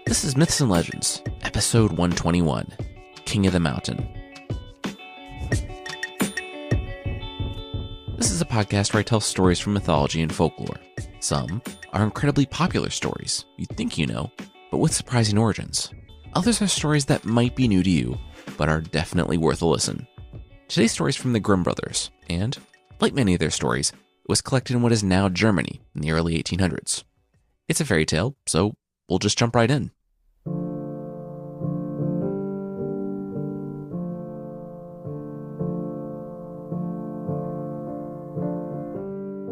This is Myths and Legends, episode 121, King of the Mountain. This is a podcast where I tell stories from mythology and folklore. Some are incredibly popular stories you'd think you know, but with surprising origins. Others are stories that might be new to you, but are definitely worth a listen. Today's story is from the Grimm brothers, and, like many of their stories, it was collected in what is now Germany in the early 1800s. It's a fairy tale, so we'll just jump right in.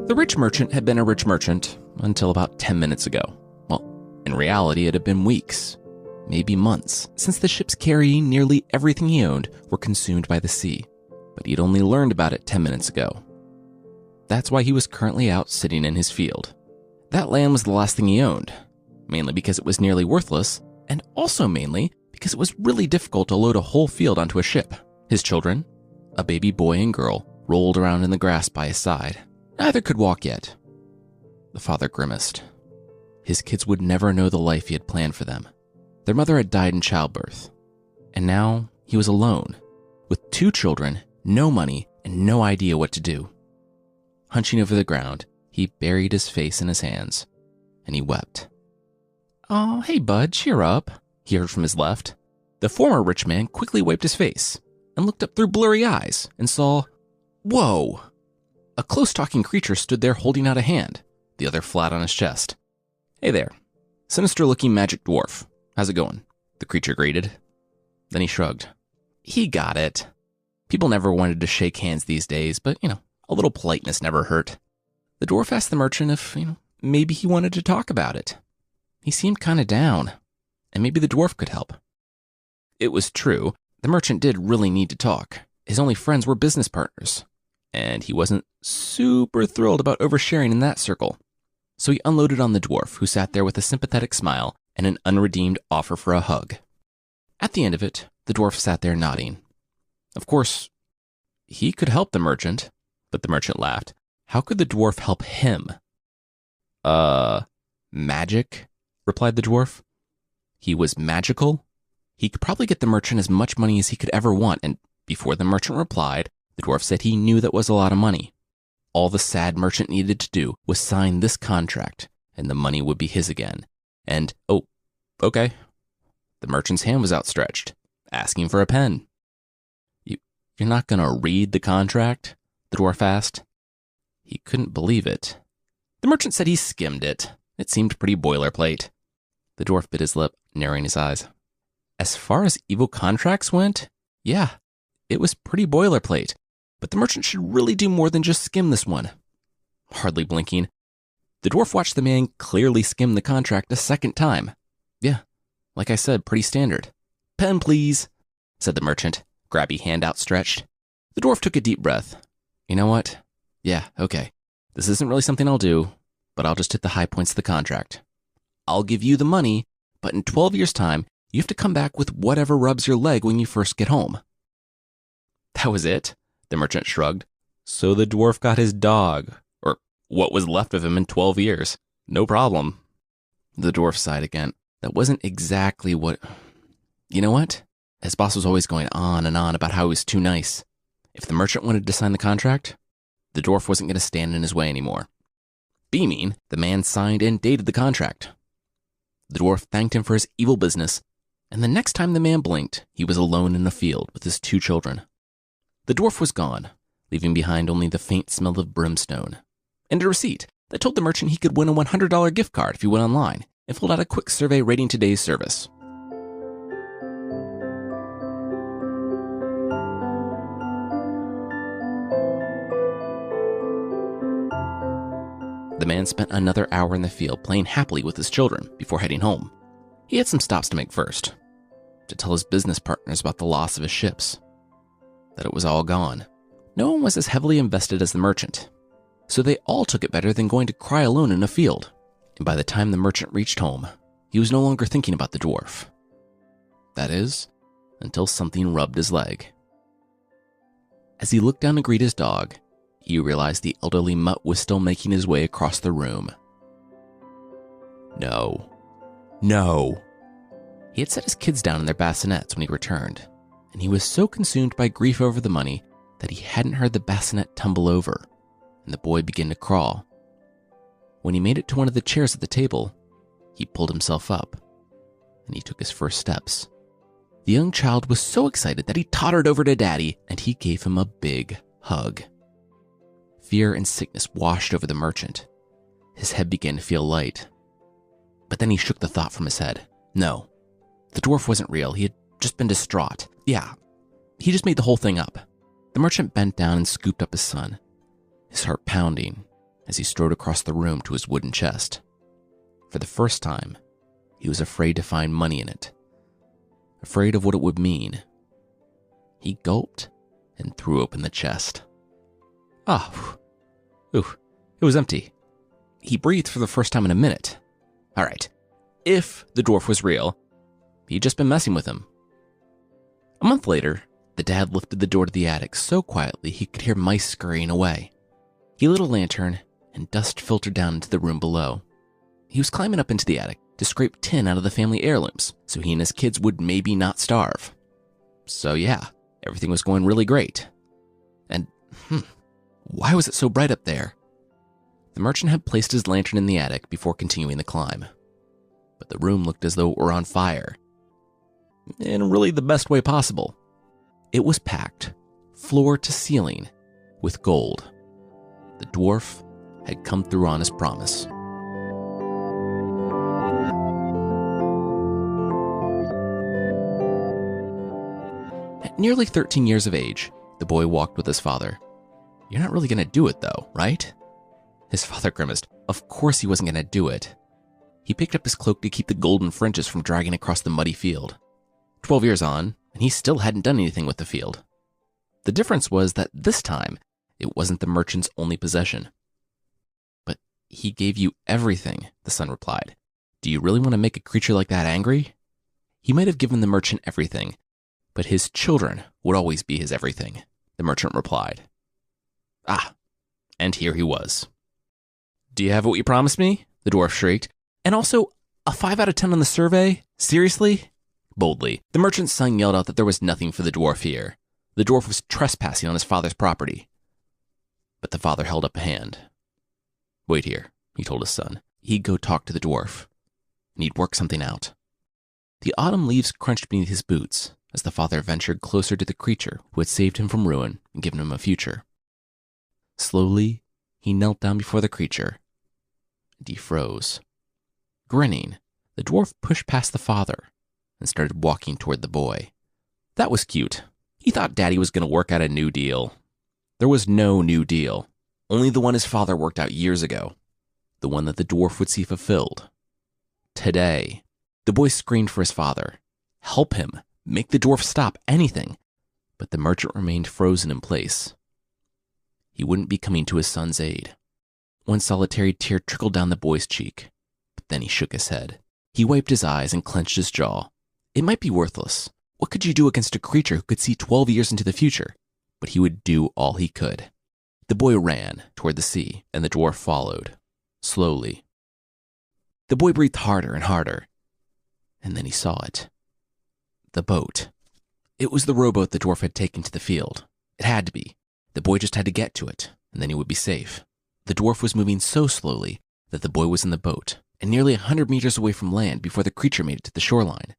The rich merchant had been a rich merchant until about 10 minutes ago. Well, in reality, it had been weeks, maybe months, since the ships carrying nearly everything he owned were consumed by the sea. But he'd only learned about it 10 minutes ago. That's why he was currently out sitting in his field. That land was the last thing he owned, mainly because it was nearly worthless, and also mainly because it was really difficult to load a whole field onto a ship. His children, a baby boy and girl, rolled around in the grass by his side. Neither could walk yet. The father grimaced. His kids would never know the life he had planned for them. Their mother had died in childbirth, and now he was alone, with 2 children, no money, and no idea what to do. Hunching over the ground, he buried his face in his hands, and he wept. "Oh, hey bud, cheer up," he heard from his left. The former rich man quickly wiped his face and looked up through blurry eyes and saw, whoa! A close-talking creature stood there holding out a hand, the other flat on his chest. "Hey there, sinister-looking magic dwarf. How's it going?" the creature greeted. Then he shrugged. He got it. People never wanted to shake hands these days, but, a little politeness never hurt. The dwarf asked the merchant if, maybe he wanted to talk about it. He seemed kind of down, and maybe the dwarf could help. It was true, the merchant did really need to talk. His only friends were business partners, and he wasn't super thrilled about oversharing in that circle. So he unloaded on the dwarf, who sat there with a sympathetic smile and an unredeemed offer for a hug. At the end of it, the dwarf sat there nodding. Of course, he could help the merchant, but the merchant laughed. How could the dwarf help him? Magic, replied the dwarf. He was magical. He could probably get the merchant as much money as he could ever want, and before the merchant replied, the dwarf said he knew that was a lot of money. All the sad merchant needed to do was sign this contract, and the money would be his again. And, okay. The merchant's hand was outstretched, asking for a pen. You're not going to read the contract? The dwarf asked. He couldn't believe it. The merchant said he skimmed it. It seemed pretty boilerplate. The dwarf bit his lip, narrowing his eyes. As far as evil contracts went, yeah, it was pretty boilerplate. But the merchant should really do more than just skim this one. Hardly blinking, the dwarf watched the man clearly skim the contract a second time. Yeah, like I said, pretty standard. "Pen, please," said the merchant, grabby hand outstretched. The dwarf took a deep breath. You know what? Yeah, okay. This isn't really something I'll do, but I'll just hit the high points of the contract. I'll give you the money, but in 12 years' time, you have to come back with whatever rubs your leg when you first get home. That was it? The merchant shrugged. So the dwarf got his dog, or what was left of him in 12 years. No problem. The dwarf sighed again. That wasn't exactly what... You know what? His boss was always going on and on about how he was too nice. If the merchant wanted to sign the contract, the dwarf wasn't going to stand in his way anymore. Beaming, the man signed and dated the contract. The dwarf thanked him for his evil business, and the next time the man blinked, he was alone in a field with his 2 children. The dwarf was gone, leaving behind only the faint smell of brimstone, and a receipt that told the merchant he could win a $100 gift card if he went online and filled out a quick survey rating today's service. The man spent another hour in the field playing happily with his children before heading home. He had some stops to make first, to tell his business partners about the loss of his ships, that it was all gone. No one was as heavily invested as the merchant, so they all took it better than going to cry alone in a field. And by the time the merchant reached home, he was no longer thinking about the dwarf. That is, until something rubbed his leg. As he looked down to greet his dog, he realized the elderly mutt was still making his way across the room. No. He had set his kids down in their bassinets when he returned, and he was so consumed by grief over the money that he hadn't heard the bassinet tumble over, and the boy began to crawl. When he made it to one of the chairs at the table, he pulled himself up, and he took his first steps. The young child was so excited that he tottered over to Daddy, and he gave him a big hug. Fear and sickness washed over the merchant. His head began to feel light. But then he shook the thought from his head. No, the dwarf wasn't real. He had just been distraught. Yeah, he just made the whole thing up. The merchant bent down and scooped up his son, his heart pounding as he strode across the room to his wooden chest. For the first time, he was afraid to find money in it, afraid of what it would mean. He gulped and threw open the chest. It was empty. He breathed for the first time in a minute. All right, if the dwarf was real, he'd just been messing with him. A month later, the dad lifted the door to the attic so quietly he could hear mice scurrying away. He lit a lantern, and dust filtered down into the room below. He was climbing up into the attic to scrape tin out of the family heirlooms so he and his kids would maybe not starve. So yeah, everything was going really great. And, why was it so bright up there? The merchant had placed his lantern in the attic before continuing the climb. But the room looked as though it were on fire. In really the best way possible. It was packed, floor to ceiling, with gold. The dwarf had come through on his promise. At nearly 13 years of age, the boy walked with his father. You're not really going to do it though, right? His father grimaced. Of course he wasn't going to do it. He picked up his cloak to keep the golden fringes from dragging across the muddy field. 12 years on, and he still hadn't done anything with the field. The difference was that this time, it wasn't the merchant's only possession. But he gave you everything, the son replied. Do you really want to make a creature like that angry? He might have given the merchant everything, but his children would always be his everything, the merchant replied. And here he was. Do you have what you promised me? The dwarf shrieked. And also, a 5 out of 10 on the survey? Seriously? Boldly, the merchant's son yelled out that there was nothing for the dwarf here. The dwarf was trespassing on his father's property. But the father held up a hand. Wait here, he told his son. He'd go talk to the dwarf, and he'd work something out. The autumn leaves crunched beneath his boots as the father ventured closer to the creature who had saved him from ruin and given him a future. Slowly, he knelt down before the creature, and he froze. Grinning, the dwarf pushed past the father and started walking toward the boy. That was cute. He thought Daddy was going to work out a new deal. There was no new deal, only the one his father worked out years ago, the one that the dwarf would see fulfilled. Today, the boy screamed for his father. Help him, make the dwarf stop, anything. But the merchant remained frozen in place. He wouldn't be coming to his son's aid. One solitary tear trickled down the boy's cheek, but then he shook his head. He wiped his eyes and clenched his jaw. It might be worthless. What could you do against a creature who could see 12 years into the future? But he would do all he could. The boy ran toward the sea, and the dwarf followed, slowly. The boy breathed harder and harder, and then he saw it. The boat. It was the rowboat the dwarf had taken to the field. It had to be. The boy just had to get to it, and then he would be safe. The dwarf was moving so slowly that the boy was in the boat, and nearly 100 meters away from land before the creature made it to the shoreline.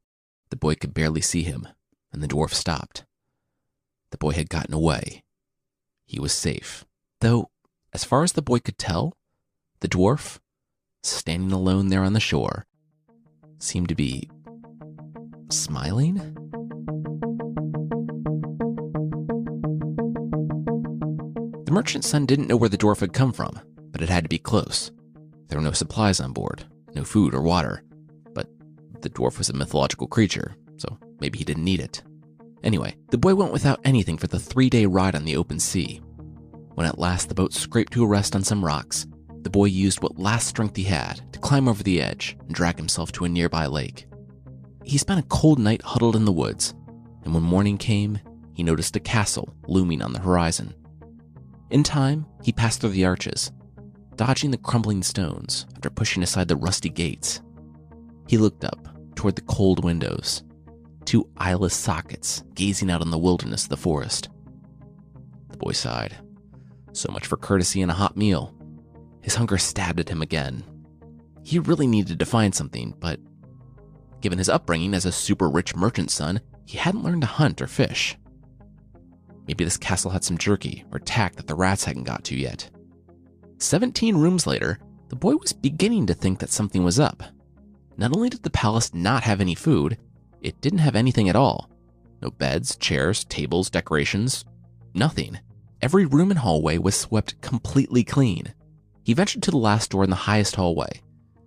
The boy could barely see him, and the dwarf stopped. The boy had gotten away. He was safe. Though, as far as the boy could tell, the dwarf, standing alone there on the shore, seemed to be smiling? The merchant's son didn't know where the dwarf had come from, but it had to be close. There were no supplies on board, no food or water, but the dwarf was a mythological creature, so maybe he didn't need it. Anyway, the boy went without anything for the 3-day ride on the open sea. When at last the boat scraped to a rest on some rocks, the boy used what last strength he had to climb over the edge and drag himself to a nearby lake. He spent a cold night huddled in the woods, and when morning came, he noticed a castle looming on the horizon. In time, he passed through the arches, dodging the crumbling stones after pushing aside the rusty gates. He looked up toward the cold windows, two eyeless sockets gazing out on the wilderness of the forest. The boy sighed. So much for courtesy and a hot meal. His hunger stabbed at him again. He really needed to find something, but given his upbringing as a super rich merchant's son, he hadn't learned to hunt or fish. Maybe this castle had some jerky or tack that the rats hadn't got to yet. 17 rooms later, the boy was beginning to think that something was up. Not only did the palace not have any food, it didn't have anything at all. No beds, chairs, tables, decorations, nothing. Every room and hallway was swept completely clean. He ventured to the last door in the highest hallway,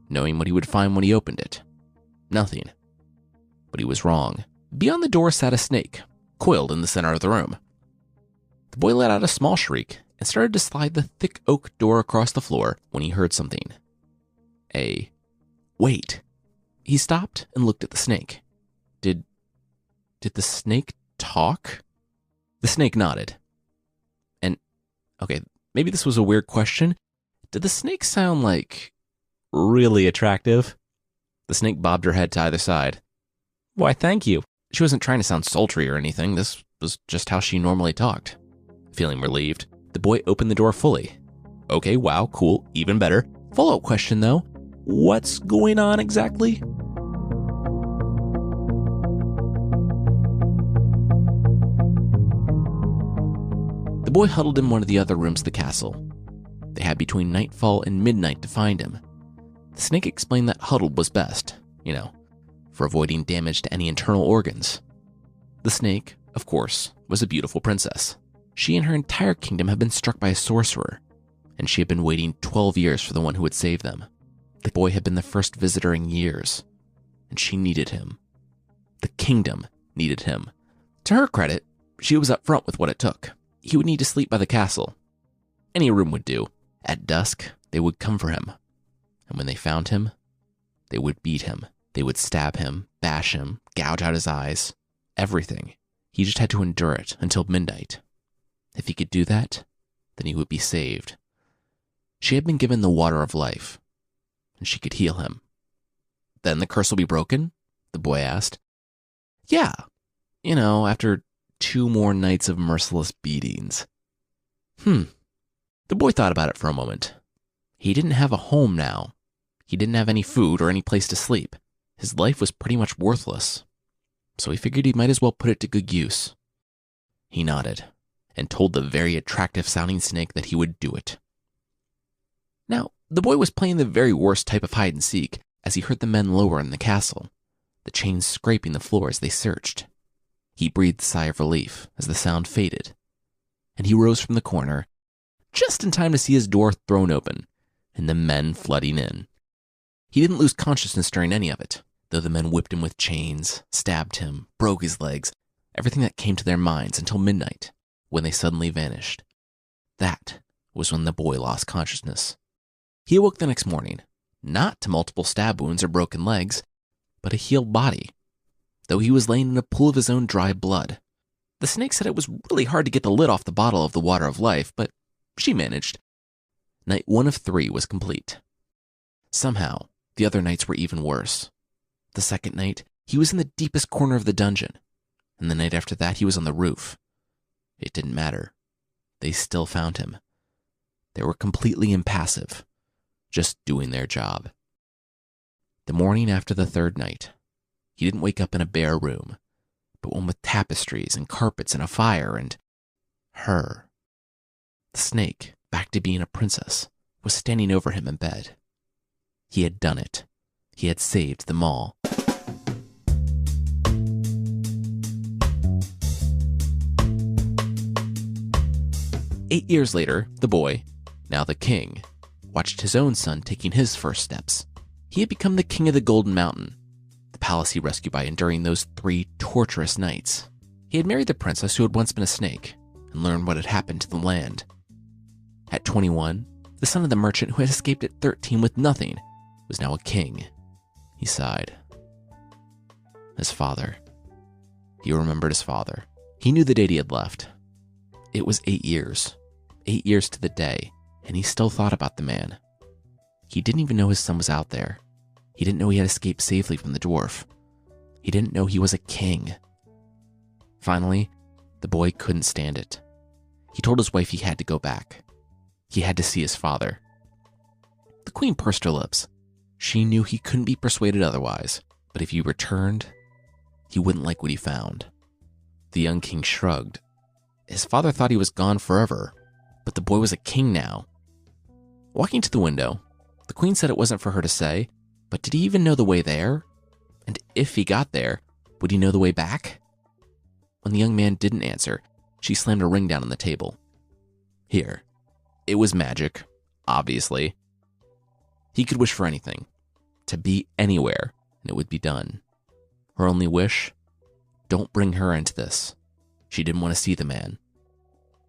knowing what he would find when he opened it. Nothing. But he was wrong. Beyond the door sat a snake, coiled in the center of the room. The boy let out a small shriek and started to slide the thick oak door across the floor when he heard something. Wait. He stopped and looked at the snake. Did the snake talk? The snake nodded. And, okay, maybe this was a weird question. Did the snake sound like really attractive? The snake bobbed her head to either side. Why, thank you. She wasn't trying to sound sultry or anything. This was just how she normally talked. Feeling relieved, the boy opened the door fully. Okay, wow, cool, even better. Follow-up question though, what's going on exactly? The boy huddled in one of the other rooms of the castle. They had between nightfall and midnight to find him. The snake explained that huddled was best, for avoiding damage to any internal organs. The snake, of course, was a beautiful princess. She and her entire kingdom had been struck by a sorcerer, and she had been waiting 12 years for the one who would save them. The boy had been the first visitor in years, and she needed him. The kingdom needed him. To her credit, she was upfront with what it took. He would need to sleep by the castle. Any room would do. At dusk, they would come for him. And when they found him, they would beat him. They would stab him, bash him, gouge out his eyes. Everything. He just had to endure it until midnight. If he could do that, then he would be saved. She had been given the water of life, and she could heal him. Then the curse will be broken? The boy asked. Yeah. After 2 more nights of merciless beatings. The boy thought about it for a moment. He didn't have a home now. He didn't have any food or any place to sleep. His life was pretty much worthless. So he figured he might as well put it to good use. He nodded and told the very attractive-sounding snake that he would do it. Now, the boy was playing the very worst type of hide-and-seek as he heard the men lower in the castle, the chains scraping the floor as they searched. He breathed a sigh of relief as the sound faded, and he rose from the corner just in time to see his door thrown open and the men flooding in. He didn't lose consciousness during any of it, though the men whipped him with chains, stabbed him, broke his legs, everything that came to their minds until midnight, when they suddenly vanished. That was when the boy lost consciousness. He awoke the next morning, not to multiple stab wounds or broken legs, but a healed body, though he was laying in a pool of his own dry blood. The snake said it was really hard to get the lid off the bottle of the water of life, but she managed. Night 1 of 3 was complete. Somehow, the other nights were even worse. The second night, he was in the deepest corner of the dungeon, and the night after that, he was on the roof. It didn't matter. They still found him. They were completely impassive, just doing their job. The morning after the third night, he didn't wake up in a bare room, but one with tapestries and carpets and a fire and her. The snake, back to being a princess, was standing over him in bed. He had done it. He had saved them all. Eight years later, the boy, now the king, watched his own son taking his first steps. He had become the king of the Golden Mountain, the palace he rescued by enduring those 3 torturous nights. He had married the princess who had once been a snake and learned what had happened to the land. At 21, the son of the merchant who had escaped at 13 with nothing was now a king. He sighed. His father. He remembered his father. He knew the date he had left. It was 8 years. 8 years to the day, and he still thought about the man. He didn't even know his son was out there. He didn't know he had escaped safely from the dwarf. He didn't know he was a king. Finally, the boy couldn't stand it. He told his wife he had to go back. He had to see his father. The queen pursed her lips. She knew he couldn't be persuaded otherwise, but if he returned, he wouldn't like what he found. The young king shrugged. His father thought he was gone forever, but the boy was a king now. Walking to the window, the queen said it wasn't for her to say, but did he even know the way there? And if he got there, would he know the way back? When the young man didn't answer, she slammed a ring down on the table. Here. It was magic, obviously. He could wish for anything, to be anywhere, and it would be done. Her only wish? Don't bring her into this. She didn't want to see the man.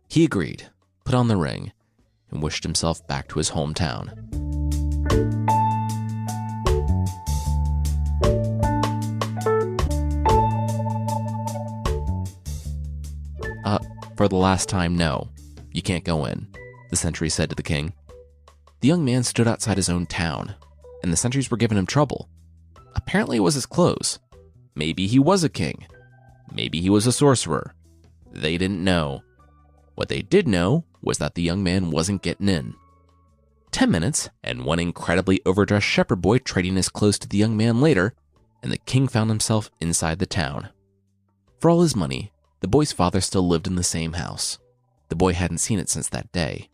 He agreed, put on the ring, and wished himself back to his hometown. For the last time, no. You can't go in, the sentry said to the king. The young man stood outside his own town, and the sentries were giving him trouble. Apparently it was his clothes. Maybe he was a king. Maybe he was a sorcerer. They didn't know. What they did know was that the young man wasn't getting in. 10 minutes, and one incredibly overdressed shepherd boy trading his clothes to the young man later, and the king found himself inside the town. For all his money, the boy's father still lived in the same house. The boy hadn't seen it since that day.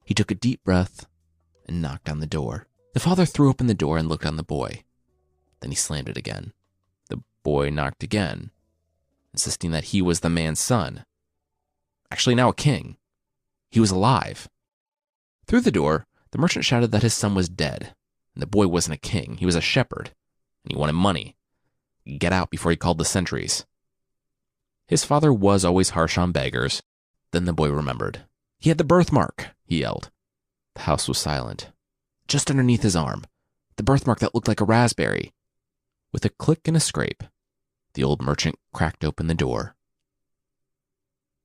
He took a deep breath and knocked on the door. The father threw open the door and looked on the boy. Then he slammed it again. The boy knocked again, insisting that he was the man's son. Actually now a king. He was alive. Through the door, the merchant shouted that his son was dead, and the boy wasn't a king, he was a shepherd, and he wanted money. Get out before he called the sentries. His father was always harsh on beggars. Then the boy remembered. He had the birthmark, he yelled. The house was silent. Just underneath his arm, the birthmark that looked like a raspberry. With a click and a scrape, the old merchant cracked open the door.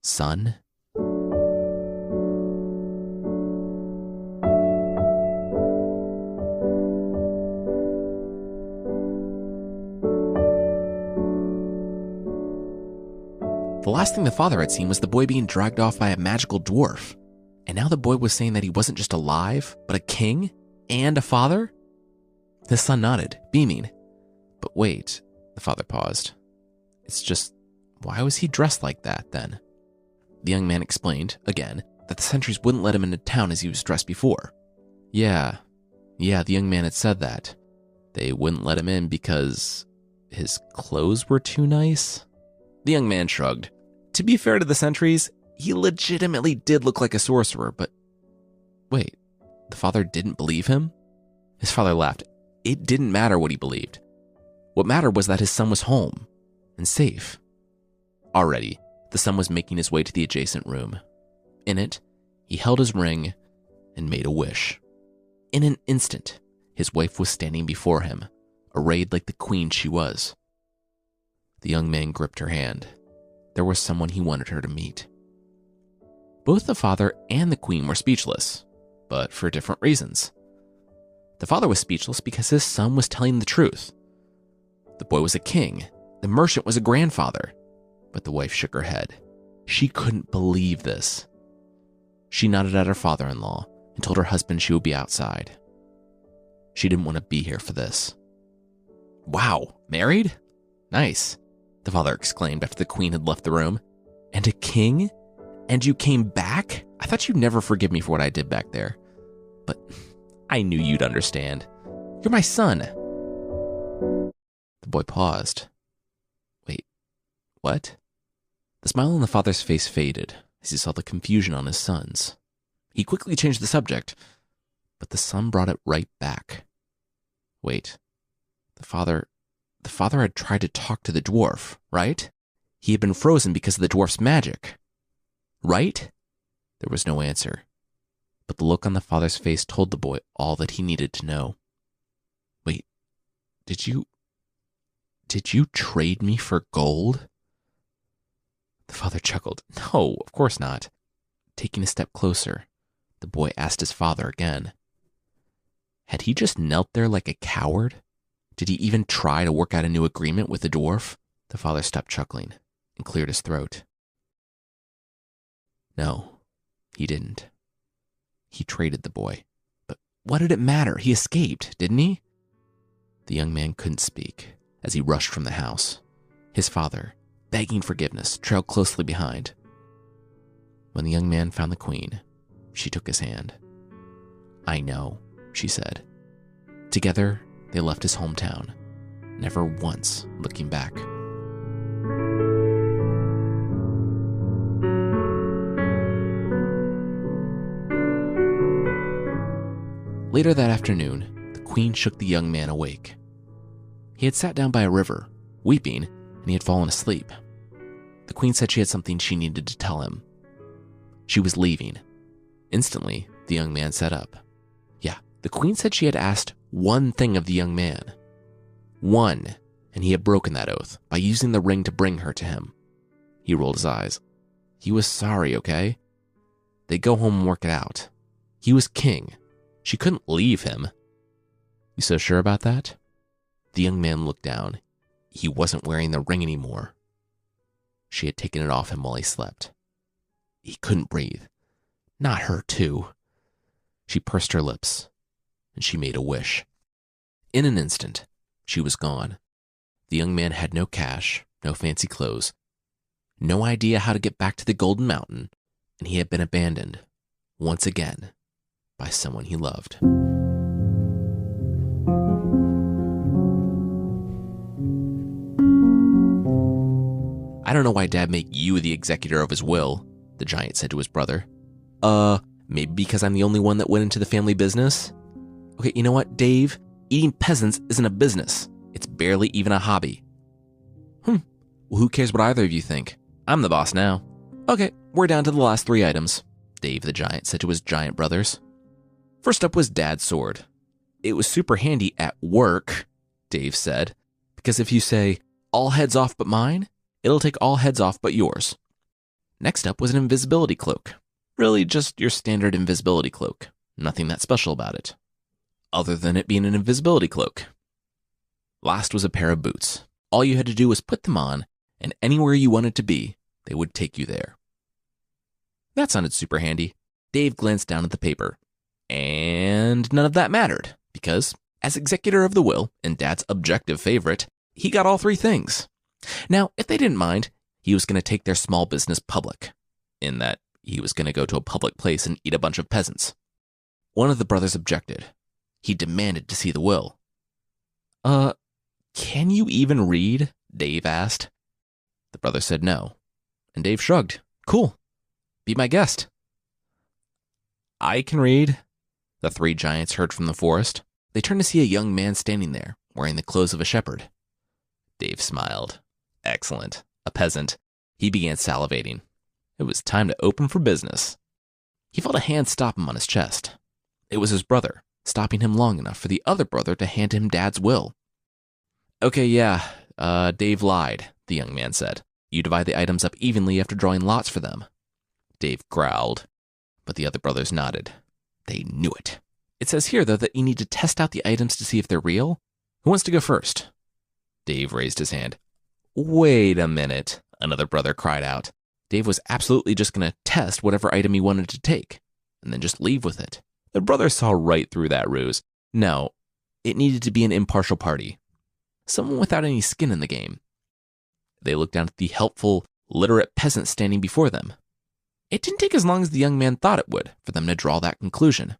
Son? The last thing the father had seen was the boy being dragged off by a magical dwarf. And now the boy was saying that he wasn't just alive, but a king and a father? The son nodded, beaming. But wait, the father paused. It's just, why was he dressed like that then? The young man explained, again, that the sentries wouldn't let him into town as he was dressed before. Yeah, the young man had said that. They wouldn't let him in because his clothes were too nice? The young man shrugged. To be fair to the sentries, he legitimately did look like a sorcerer, but wait, the father didn't believe him? His father laughed. It didn't matter what he believed. What mattered was that his son was home and safe. Already, the son was making his way to the adjacent room. In it, he held his ring and made a wish. In an instant, his wife was standing before him, arrayed like the queen she was. The young man gripped her hand. There was someone he wanted her to meet. Both the father and the queen were speechless, but for different reasons. The father was speechless because his son was telling the truth. The boy was a king. The merchant was a grandfather. But the wife shook her head. She couldn't believe this. She nodded at her father-in-law and told her husband she would be outside. She didn't want to be here for this. Wow, married? Nice, the father exclaimed after the queen had left the room. And a king? And you came back? I thought you'd never forgive me for what I did back there. But I knew you'd understand. You're my son. The boy paused. Wait, what? The smile on the father's face faded as he saw the confusion on his son's. He quickly changed the subject, but the son brought it right back. Wait, the father had tried to talk to the dwarf, right? He had been frozen because of the dwarf's magic, right? There was no answer, but the look on the father's face told the boy all that he needed to know. Wait, did you trade me for gold? The father chuckled. No, of course not. Taking a step closer, the boy asked his father again. Had he just knelt there like a coward, Did he even try to work out a new agreement with the dwarf? The father stopped chuckling and cleared his throat. No, he didn't. He traded the boy. But what did it matter? He escaped, didn't he? The young man couldn't speak as he rushed from the house. His father, begging forgiveness, trailed closely behind. When the young man found the queen, she took his hand. I know, she said. Together, they left his hometown, never once looking back. Later that afternoon, the queen shook the young man awake. He had sat down by a river, weeping, and he had fallen asleep. The queen said she had something she needed to tell him. She was leaving. Instantly, the young man sat up. Yeah, the queen said she had asked one thing of the young man. One, and he had broken that oath by using the ring to bring her to him. He rolled his eyes. He was sorry, okay? They'd go home and work it out. He was king. She couldn't leave him. You so sure about that? The young man looked down. He wasn't wearing the ring anymore. She had taken it off him while he slept. He couldn't breathe. Not her, too. She pursed her lips, and she made a wish. In an instant, she was gone. The young man had no cash, no fancy clothes, no idea how to get back to the Golden Mountain, and he had been abandoned, once again, by someone he loved. I don't know why Dad made you the executor of his will, the giant said to his brother. Maybe because I'm the only one that went into the family business? Okay, you know what, Dave? Eating peasants isn't a business. It's barely even a hobby. Well, who cares what either of you think? I'm the boss now. Okay, we're down to the last 3 items, Dave the giant said to his giant brothers. First up was Dad's sword. It was super handy at work, Dave said, because if you say, all heads off but mine, it'll take all heads off but yours. Next up was an invisibility cloak. Really just your standard invisibility cloak. Nothing that special about it, other than it being an invisibility cloak. Last was a pair of boots. All you had to do was put them on, and anywhere you wanted to be, they would take you there. That sounded super handy. Dave glanced down at the paper. And none of that mattered, because as executor of the will and Dad's objective favorite, he got all 3 things. Now, if they didn't mind, he was going to take their small business public, in that he was going to go to a public place and eat a bunch of peasants. One of the brothers objected. He demanded to see the will. Can you even read? Dave asked. The brother said no, and Dave shrugged. Cool. Be my guest. I can read, the 3 giants heard from the forest. They turned to see a young man standing there, wearing the clothes of a shepherd. Dave smiled. Excellent. A peasant. He began salivating. It was time to open for business. He felt a hand stop him on his chest. It was his brother, stopping him long enough for the other brother to hand him Dad's will. Okay, yeah, Dave lied, the young man said. You divide the items up evenly after drawing lots for them. Dave growled, but the other brothers nodded. They knew it. It says here, though, that you need to test out the items to see if they're real. Who wants to go first? Dave raised his hand. Wait a minute, another brother cried out. Dave was absolutely just going to test whatever item he wanted to take, and then just leave with it. The brothers saw right through that ruse. No, it needed to be an impartial party. Someone without any skin in the game. They looked down at the helpful, literate peasant standing before them. It didn't take as long as the young man thought it would for them to draw that conclusion.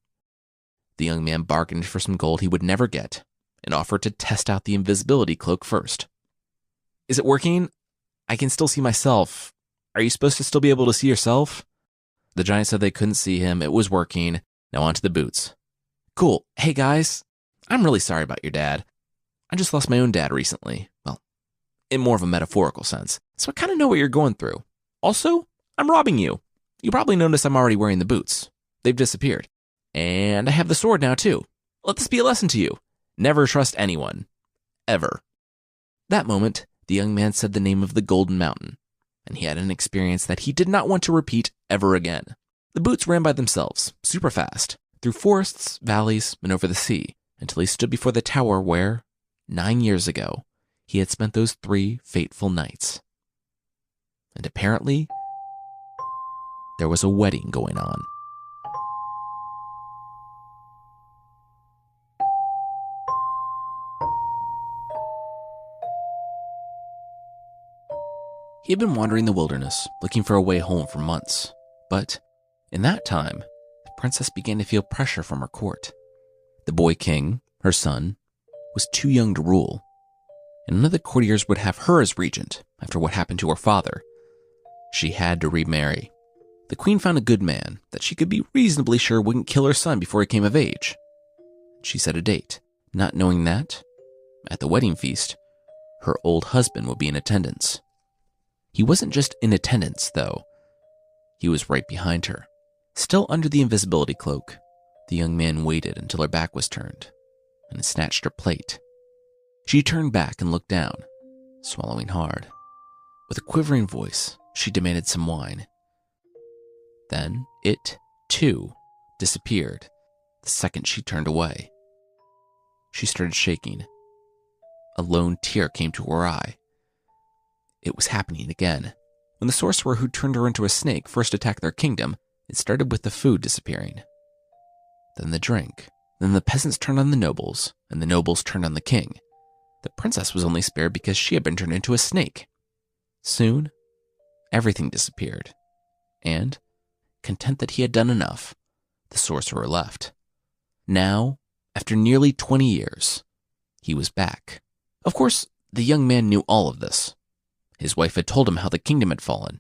The young man bargained for some gold he would never get and offered to test out the invisibility cloak first. Is it working? I can still see myself. Are you supposed to still be able to see yourself? The giant said they couldn't see him. It was working. Now onto the boots. Cool. Hey guys, I'm really sorry about your dad. I just lost my own dad recently. Well, in more of a metaphorical sense. So I kind of know what you're going through. Also, I'm robbing you. You probably noticed I'm already wearing the boots. They've disappeared. And I have the sword now too. Let this be a lesson to you. Never trust anyone. Ever. That moment, the young man said the name of the Golden Mountain, and he had an experience that he did not want to repeat ever again. The boots ran by themselves, super fast, through forests, valleys, and over the sea, until he stood before the tower where, 9 years ago, he had spent those 3 fateful nights. And apparently, there was a wedding going on. He had been wandering the wilderness, looking for a way home for months. But in that time, the princess began to feel pressure from her court. The boy king, her son, was too young to rule, and none of the courtiers would have her as regent after what happened to her father. She had to remarry. The queen found a good man that she could be reasonably sure wouldn't kill her son before he came of age. She set a date, not knowing that, at the wedding feast, her old husband would be in attendance. He wasn't just in attendance, though. He was right behind her. Still under the invisibility cloak, the young man waited until her back was turned and snatched her plate. She turned back and looked down, swallowing hard. With a quivering voice, she demanded some wine. Then it, too, disappeared the second she turned away. She started shaking. A lone tear came to her eye. It was happening again. When the sorcerer who turned her into a snake first attacked their kingdom, it started with the food disappearing. Then the drink. Then the peasants turned on the nobles, and the nobles turned on the king. The princess was only spared because she had been turned into a snake. Soon, everything disappeared. And, content that he had done enough, the sorcerer left. Now, after nearly 20 years, he was back. Of course, the young man knew all of this. His wife had told him how the kingdom had fallen.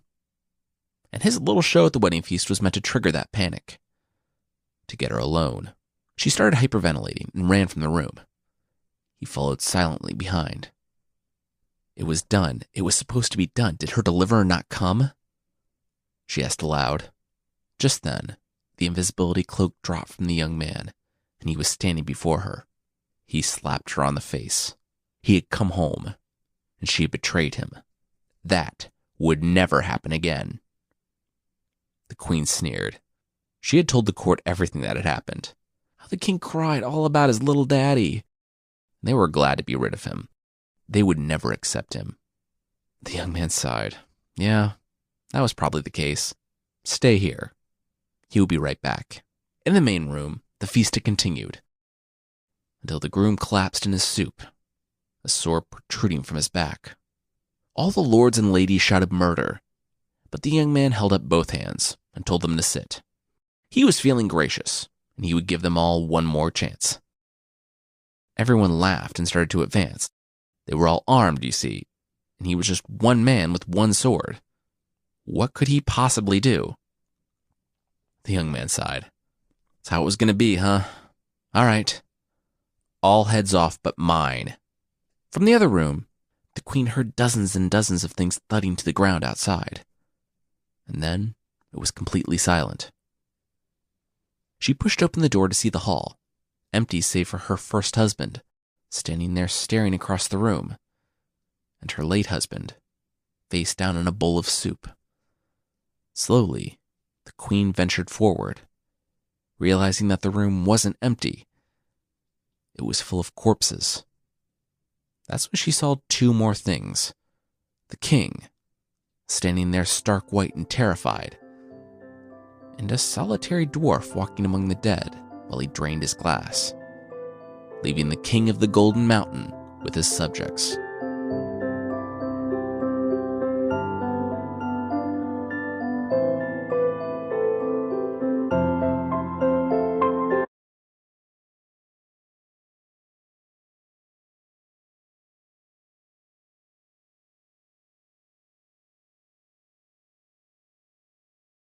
And his little show at the wedding feast was meant to trigger that panic. To get her alone, she started hyperventilating and ran from the room. He followed silently behind. It was done. It was supposed to be done. Did her deliverer not come? She asked aloud. Just then, the invisibility cloak dropped from the young man, and he was standing before her. He slapped her on the face. He had come home, and she had betrayed him. That would never happen again. The queen sneered. She had told the court everything that had happened. How the king cried all about his little daddy. They were glad to be rid of him. They would never accept him. The young man sighed. Yeah, that was probably the case. Stay here. He would be right back. In the main room, the feast had continued, until the groom collapsed in his soup, a sword protruding from his back. All the lords and ladies shouted murder, but the young man held up both hands and told them to sit. He was feeling gracious, and he would give them all one more chance. Everyone laughed and started to advance. They were all armed, you see, and he was just one man with one sword. What could he possibly do? The young man sighed. That's how it was going to be, huh? All right. All heads off but mine. From the other room, the queen heard dozens and dozens of things thudding to the ground outside. And then it was completely silent. She pushed open the door to see the hall, empty save for her first husband, standing there staring across the room, and her late husband, face down in a bowl of soup. Slowly, the queen ventured forward, realizing that the room wasn't empty. It was full of corpses. That's when she saw 2 more things. The king, standing there stark white and terrified, and a solitary dwarf walking among the dead while he drained his glass, leaving the king of the Golden Mountain with his subjects.